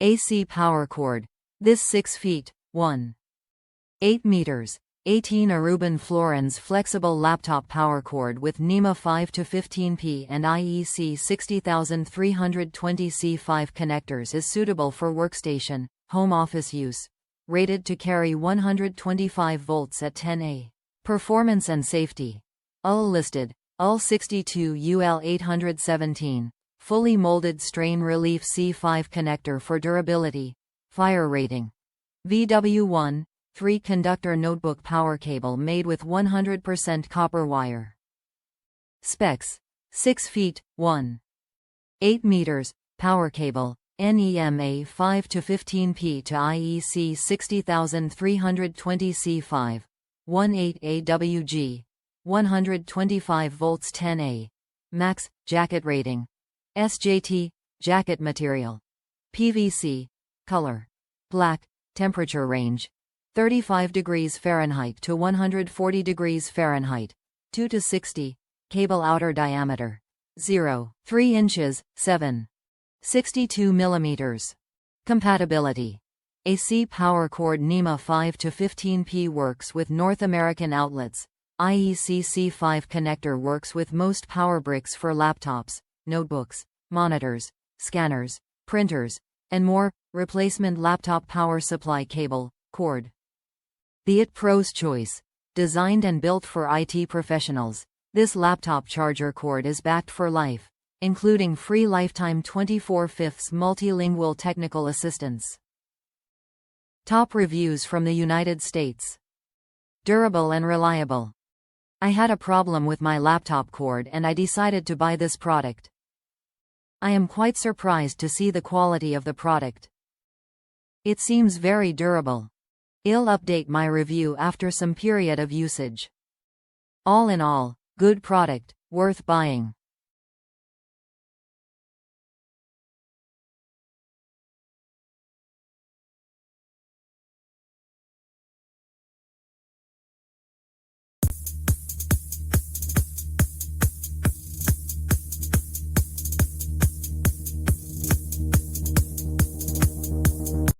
AC power cord. This 6 feet, 1.8 meters, 18A Reuben Florens flexible laptop power cord with NEMA 5 to 15P and IEC 60320 C5 connectors is suitable for workstation, home office use. Rated to carry 125 volts at 10A. Performance and safety. UL listed. UL62 UL817. Fully molded strain relief C5 connector for durability. Fire rating. VW1. 3 Conductor Notebook Power Cable made with 100% copper wire. Specs. 6 feet, 1.8 meters, power cable, NEMA 5 to 15P to IEC 60320 C5, 18 AWG, 125 volts 10A. Max, jacket rating. SJT, jacket material. PVC, color. Black, temperature range. 35 degrees Fahrenheit to 140 degrees Fahrenheit. 2 to 60. Cable outer diameter. 0.3 inches, 7.62 millimeters. Compatibility. AC power cord NEMA 5 to 15P works with North American outlets. IEC C5 connector works with most power bricks for laptops, notebooks, monitors, scanners, printers, and more. Replacement laptop power supply cable, cord. The IT Pro's choice. Designed and built for IT professionals, this laptop charger cord is backed for life, including free lifetime 24/5 multilingual technical assistance. Top reviews from the United States. Durable and reliable. I had a problem with my laptop cord and I decided to buy this product. I am quite surprised to see the quality of the product. It seems very durable. I'll update my review after some period of usage. All in all, good product, worth buying.